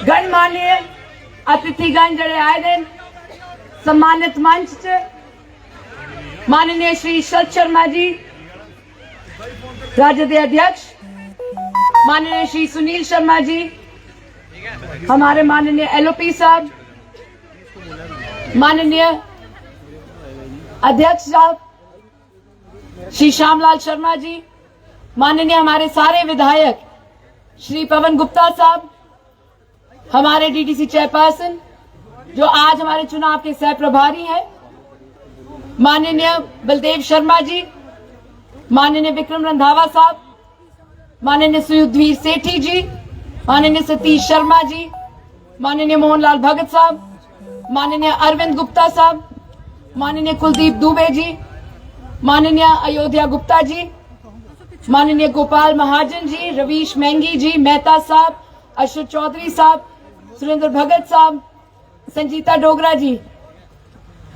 गणमान्य अतिथिगण जड़े आए दिन सम्मानित मंच च माननीय श्री शरद शर्मा जी राज्य के अध्यक्ष, माननीय श्री सुनील शर्मा जी, हमारे माननीय एलओपी साहब, माननीय अध्यक्ष साहब श्री श्यामलाल शर्मा जी, माननीय हमारे सारे विधायक श्री पवन गुप्ता साहब, हमारे डीडीसी चेयरपर्सन जो आज हमारे चुनाव के सह प्रभारी हैं, माननीय बलदेव शर्मा जी, माननीय विक्रम रंधावा साहब, माननीय सुयुद्धवीर सेठी जी, माननीय सतीश शर्मा जी, माननीय मोहनलाल भगत साहब, माननीय अरविंद गुप्ता साहब, माननीय कुलदीप दुबे जी, माननीय अयोध्या गुप्ता जी, माननीय गोपाल महाजन जी, रवीश मेंगी जी, मेहता साहब, अशोक चौधरी साहब, सुरेंद्र भगत साहब, संजीता डोगरा जी,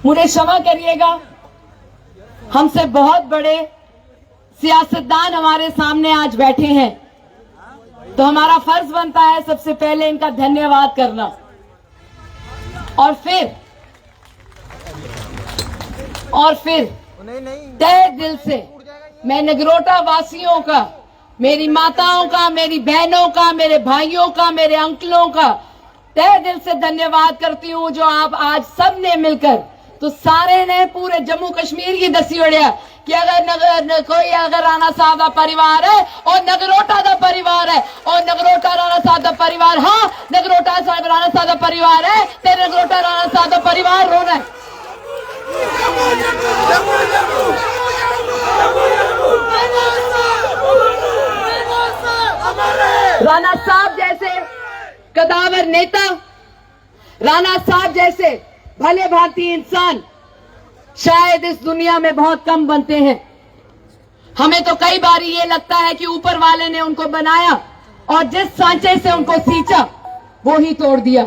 मुझे क्षमा करिएगा, हमसे बहुत बड़े सियासतदान हमारे सामने आज बैठे हैं, तो हमारा फर्ज बनता है सबसे पहले इनका धन्यवाद करना और फिर तहे दिल से मैं नगरोटा वासियों का, मेरी माताओं का, मेरी बहनों का, मेरे भाइयों का, मेरे अंकलों का तहे दिल से धन्यवाद करती हूँ जो आप आज सब ने मिलकर, तो सारे ने पूरे जम्मू कश्मीर की दसी उड़िया कि अगर कोई अगर राणा साहब का परिवार है और नगरोटा का परिवार है और नगरोटा राणा साहब का परिवार, हाँ नगरोटा राणा साहब का परिवार है, तेरे नगरोटा राणा साहब का परिवार रोना है। राणा साहब जैसे कदावर नेता, राणा साहब जैसे भले भारतीय इंसान शायद इस दुनिया में बहुत कम बनते हैं। हमें तो कई बार ये लगता है कि ऊपर वाले ने उनको बनाया और जिस सांचे से उनको सींचा वो ही तोड़ दिया,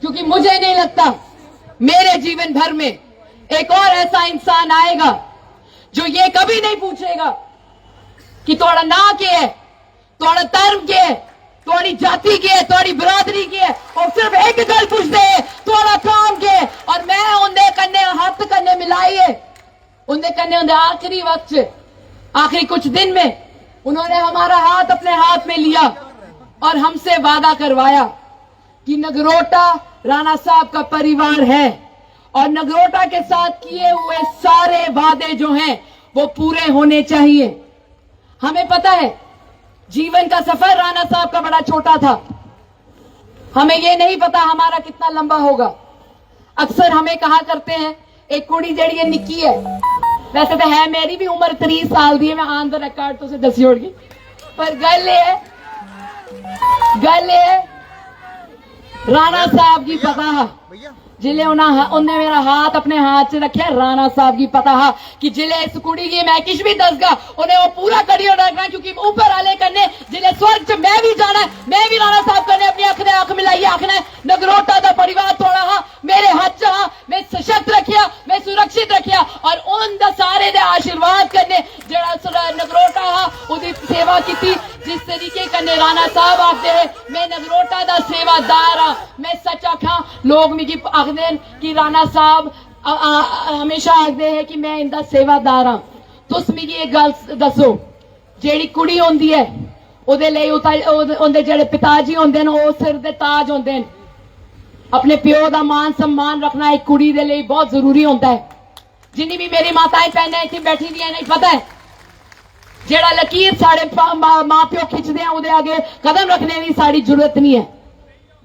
क्योंकि मुझे नहीं लगता मेरे जीवन भर में एक और ऐसा इंसान आएगा जो ये कभी नहीं पूछेगा कि तोड़ा ना के है, तोड़ा धर्म के है, तोड़ी जाति की है, तोड़ी बिरादरी की है, और सिर्फ एक गल पूछते है तोड़ा काम के है। और मैं उनके कन्ने हाथ कन्ने मिलाइए, उनके कन्ने उनके आखिरी वक्त, आखिरी कुछ दिन में उन्होंने हमारा हाथ अपने हाथ में लिया और हमसे वादा करवाया कि नगरोटा राणा साहब का परिवार है और नगरोटा के साथ किए हुए सारे वादे जो हैं वो पूरे होने चाहिए। हमें पता है जीवन का सफर राणा साहब का बड़ा छोटा था, हमें ये नहीं पता हमारा कितना लंबा होगा। अक्सर हमें कहा करते हैं एक कुड़ी जड़ी निक्की है, वैसे तो है मेरी भी उम्र 30 साल दी है, मैं ऑन द रिकॉर्ड तो से दसी उड़ गई, पर गल है राणा साहब की पता जिले उन्हें मेरा हाथ अपने हाथ से रखे, राणा साहब की पता है कि जिले इस कुड़ी की मैं किश भी दसगा उन्हें वो पूरा करियर रखना, क्योंकि ऊपर आले करने जिले स्वर्ग च मैं भी जाना है, मैं भी राणा साहब करने अपनी अख ने अख मिलाइए आखना नगरोटा का परिवार थोड़ा हाँ मेरे हाथ च हाँ मैं सशक्त रखिया, मैं सुरक्षित रखिया और उन सारे दे आशीर्वाद करने जड़ा नगरोटा हाँ उसकी सेवा की थी। जिस तरीके करने राणा साहब आखते हैं मैं नगरोटा का सेवादार हाँ, मैं सच आखा, लोग मिगी आखदे कि राणा साहब हमेशा आखते हैं कि मैं इनका सेवादार हाँ। तुस मिगी एक गल दसो, जेड़ी कुड़ी होंदी है ओदे लिए उनके जेड़े पिताजी होंदे न वो सिर दे ताज होंदे न, अपने प्यो का मान सम्मान रखना एक कुड़ी दे लिए बहुत जरूरी होता है। जिन्नी भी मेरी माताएं भैनें इतनी बैठी दी नहीं पता है जेड़ा लकीर साढ़े मां प्यो खिंचते हैं उदे आगे कदम रखने की साड़ी जरूरत नहीं है।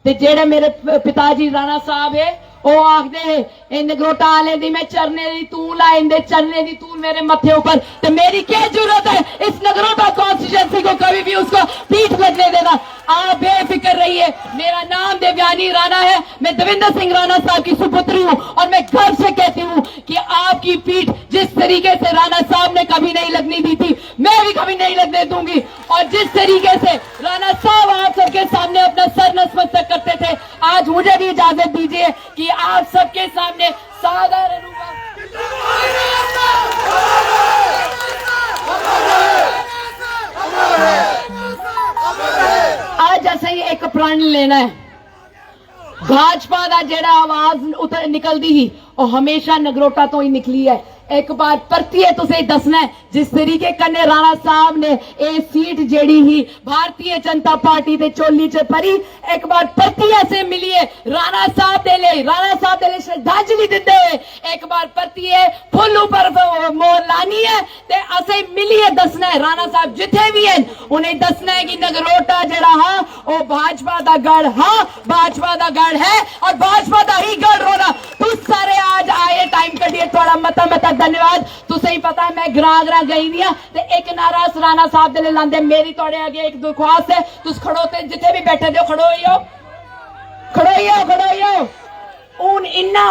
ते जेड़े मेरे पिताजी राणा साहब है वो आखदे नगरोटा आले दी मैं चरने दी तूल आ इंदे चरने दी तूल मेरे मथे ऊपर, ते मेरी क्या जरूरत है इस नगरोटा कॉन्स्टिट्यूएंसी को कभी भी उसको पीठ लगने देना। आप बेफिक्र रहिए, मेरा नाम देवयानी राणा है, मैं देवेंद्र सिंह राणा साहब की सुपुत्री हूँ और मैं गर्व से कहती हूँ कि आपकी पीठ जिस तरीके से राणा साहब ने कभी नहीं लगनी दी थी मैं भी कभी नहीं लगने दूंगी, और जिस तरीके से राणा साहब आप सबके सामने अपना सर नतमस्तक करते थे, आज मुझे भी इजाजत दीजिए कि आप सबके सामने साधारण आज जैसे ही एक प्रण लेना है भाजपा का जेड़ा आवाज उतर निकलती ही और हमेशा नगरोटा तो ही निकली है। एक बार परतिए तुसे दसना है जिस तरीके कन्ने राणा साहब ने ये सीट जेड़ी ही भारतीय जनता पार्टी दे चोली च परी, एक बार परतिए से मिलिए राणा साहब दे ले श्रद्धांजलि दिते हुए एक बार परतिए फुल ऊपर मोर लानी है ते असे मिलिए दसना है राणा साहब जिथे भी हैं उन्हें दसना है कि नगरोटा जड़ा हा वो भाजपा दा गढ़ हा, भाजपा दा गढ़ है और भाजपा दा ही गढ़ रोना। तुस सारे आज आए टाइम कटिए थोड़ा मता मता धन्यवाद। तुसें ही पता है मैं ग्रां ग्रां गई दी हां ते एक नारा राणा साहब दे ले लांदे। मेरी तोड़े आगे एक दरख्वास्त है, तुस खड़ो ते जिथे भी बैठे दे खड़ो होइयो। उन इन्ना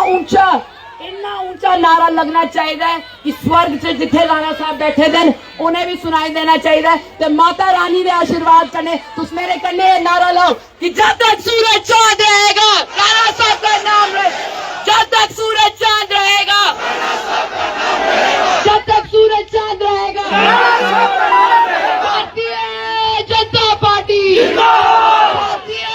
ऊंचा नारा लगना चाहिए कि स्वर्ग से जिथे राणा साहब बैठे देन उन्हें भी सुनाई देना चाहिए। ते माता रानी दे आशीर्वाद कने तुस मेरे कन्ने नारा लाओ कि जब तक सूरज चांद रहेगा राणा साहब का नाम रहे, जब तक सूरज चांद रहेगा, जब तक सूरज चांद रहेगा Bharatiya Janata party, Bharatiya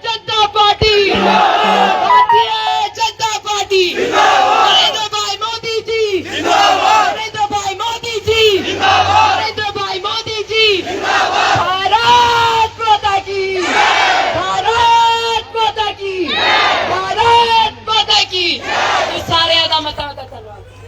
Janata party, Bharatiya Janata party, Narendra भाई मोदी जी, नरेंद्र भाई मोदी जी, नरेंद्र भाई मोदी जी, भारत माता की, भारत माता की, भारत माता की। सारे का मता धन्यवाद।